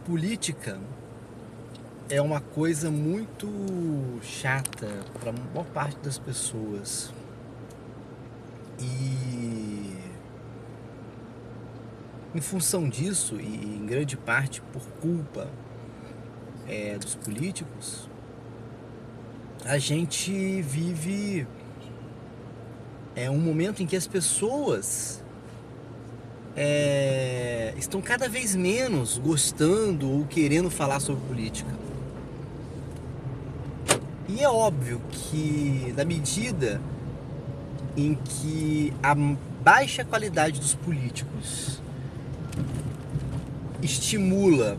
Política é uma coisa muito chata para a maior parte das pessoas. E em função disso, e em grande parte por culpa dos políticos, a gente vive um momento em que as pessoas estão cada vez menos gostando ou querendo falar sobre política. E é óbvio que, na medida em que a baixa qualidade dos políticos estimula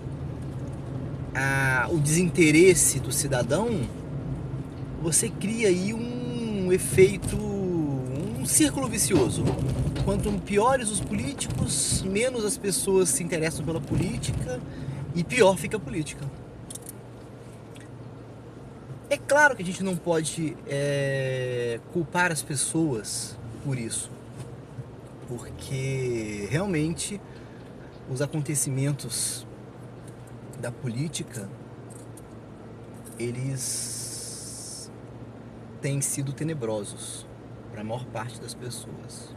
o desinteresse do cidadão, você cria aí um efeito, um círculo vicioso. Quanto piores os políticos, menos as pessoas se interessam pela política e pior fica a política. É claro que a gente não pode culpar as pessoas por isso, porque realmente os acontecimentos da política, eles têm sido tenebrosos para a maior parte das pessoas.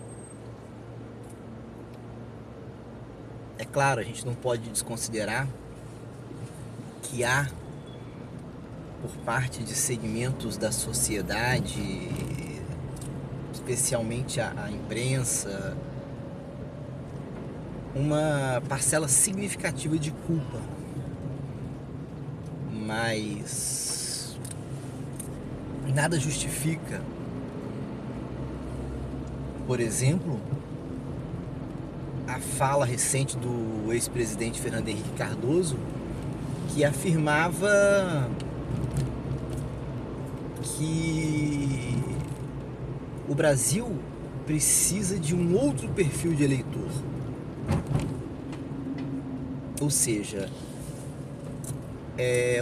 É claro, a gente não pode desconsiderar que há, por parte de segmentos da sociedade, especialmente a imprensa, uma parcela significativa de culpa. Mas nada justifica, por exemplo, a fala recente do ex-presidente Fernando Henrique Cardoso, que afirmava que o Brasil precisa de um outro perfil de eleitor. Ou seja,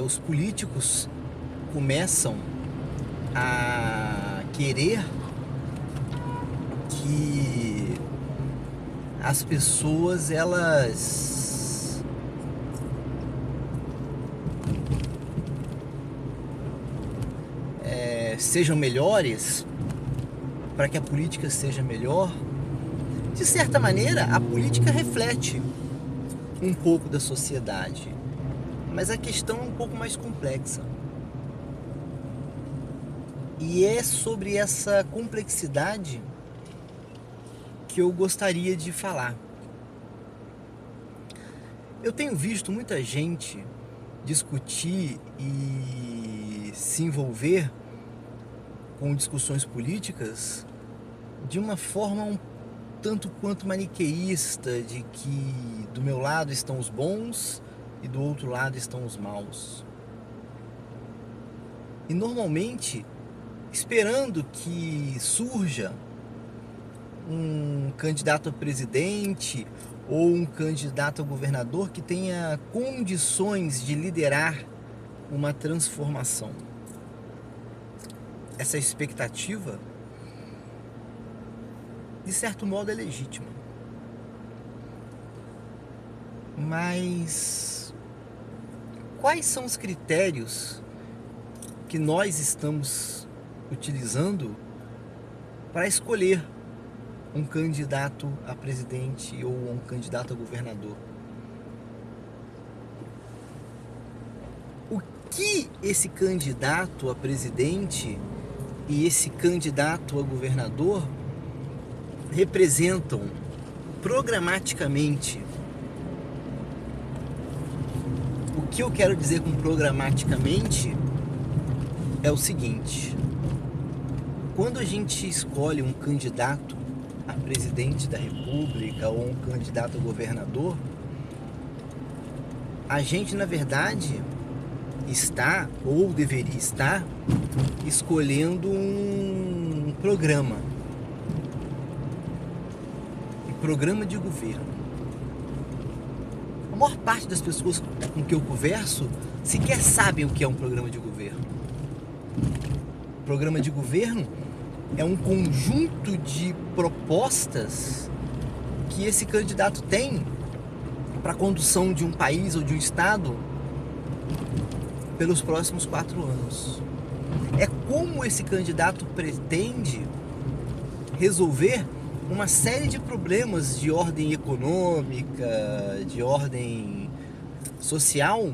os políticos começam a querer que as pessoas elas sejam melhores, para que a política seja melhor. De certa maneira, a política reflete um pouco da sociedade, mas a questão é um pouco mais complexa. E é sobre essa complexidade que eu gostaria de falar. Eu tenho visto muita gente discutir e se envolver com discussões políticas de uma forma um tanto quanto maniqueísta, de que do meu lado estão os bons e do outro lado estão os maus. E normalmente esperando que surja um candidato a presidente ou um candidato a governador que tenha condições de liderar uma transformação. Essa expectativa, de certo modo, é legítima. Mas quais são os critérios que nós estamos utilizando para escolher um candidato a presidente ou um candidato a governador? O que esse candidato a presidente e esse candidato a governador representam programaticamente? O que eu quero dizer com programaticamente é o seguinte: quando a gente escolhe um candidato a presidente da República ou um candidato a governador, a gente, na verdade, está, ou deveria estar, escolhendo um programa de governo. A maior parte das pessoas com que eu converso sequer sabem o que é um programa de governo. Programa de governo é um conjunto de propostas que esse candidato tem para a condução de um país ou de um estado pelos próximos 4 anos. É como esse candidato pretende resolver uma série de problemas de ordem econômica, de ordem social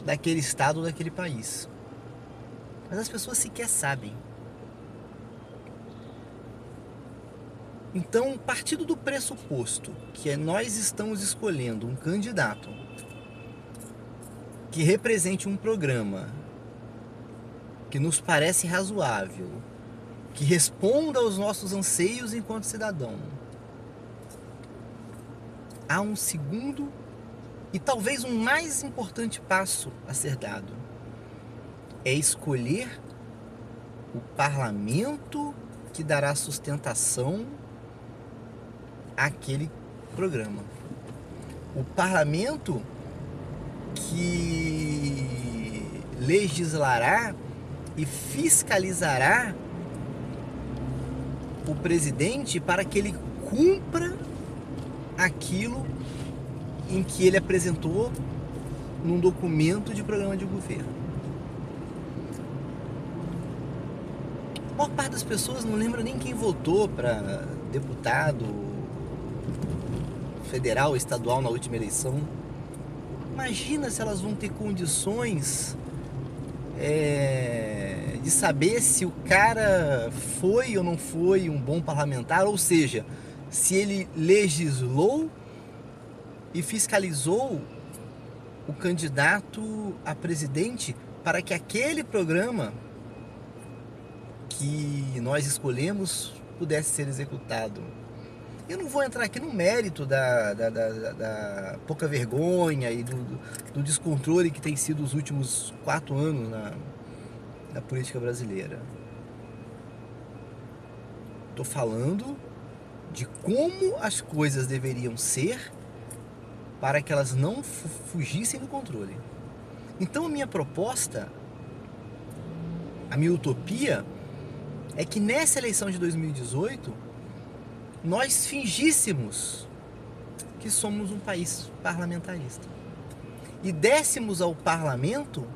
daquele estado ou daquele país. Mas as pessoas sequer sabem. Então, partindo do pressuposto que nós estamos escolhendo um candidato que represente um programa que nos parece razoável, que responda aos nossos anseios enquanto cidadão, há um segundo e talvez um mais importante passo a ser dado. É escolher o parlamento que dará sustentação àquele programa. O parlamento que legislará e fiscalizará o presidente para que ele cumpra aquilo em que ele apresentou num documento de programa de governo. A maior parte das pessoas não lembra nem quem votou para deputado federal, estadual na última eleição. Imagina se elas vão ter condições de saber se o cara foi ou não foi um bom parlamentar, ou seja, se ele legislou e fiscalizou o candidato a presidente para que aquele programa que nós escolhemos pudesse ser executado. Eu não vou entrar aqui no mérito da pouca vergonha e do descontrole que tem sido os últimos 4 anos na política brasileira. Estou falando de como as coisas deveriam ser para que elas não fugissem do controle. Então a minha proposta, a minha utopia, é que nessa eleição de 2018 nós fingíssemos que somos um país parlamentarista e dessemos ao parlamento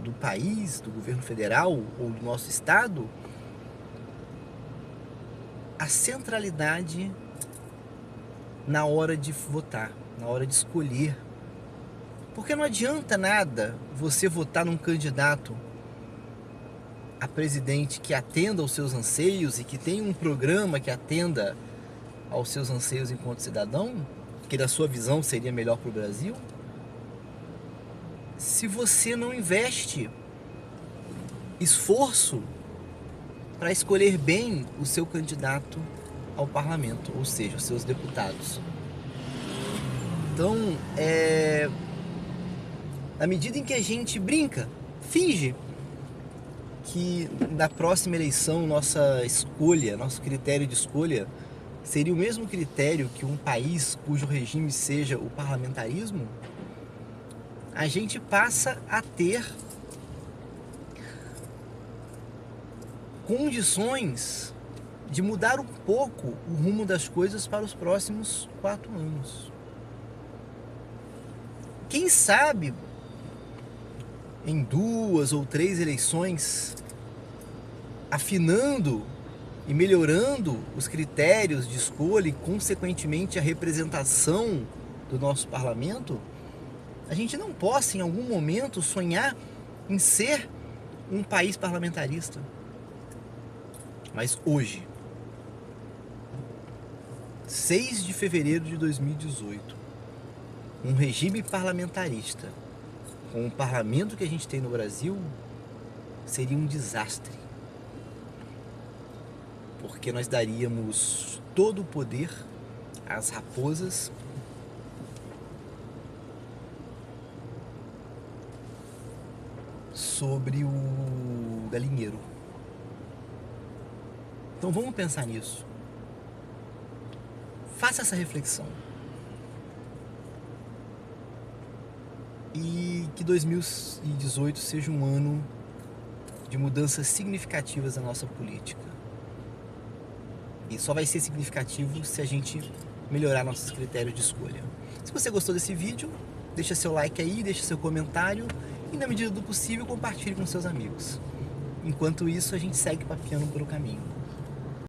do país, do governo federal ou do nosso estado a centralidade na hora de votar, na hora de escolher. Porque não adianta nada você votar num candidato a presidente que atenda aos seus anseios e que tenha um programa que atenda aos seus anseios enquanto cidadão, que na sua visão seria melhor para o Brasil, se você não investe esforço para escolher bem o seu candidato ao parlamento, ou seja, os seus deputados. Então, na medida em que a gente brinca, finge que na próxima eleição nossa escolha, nosso critério de escolha seria o mesmo critério que um país cujo regime seja o parlamentarismo, a gente passa a ter condições de mudar um pouco o rumo das coisas para os próximos 4 anos. Quem sabe em 2 ou 3 eleições, afinando e melhorando os critérios de escolha e, consequentemente, a representação do nosso parlamento, a gente não possa, em algum momento, sonhar em ser um país parlamentarista. Mas hoje, 6 de fevereiro de 2018, um regime parlamentarista com o parlamento que a gente tem no Brasil seria um desastre, porque nós daríamos todo o poder às raposas sobre o galinheiro. Então vamos pensar nisso. Faça essa reflexão. E que 2018 seja um ano de mudanças significativas na nossa política. E só vai ser significativo se a gente melhorar nossos critérios de escolha. Se você gostou desse vídeo, deixa seu like aí, deixa seu comentário e, na medida do possível, compartilhe com seus amigos. Enquanto isso, a gente segue papeando pelo caminho.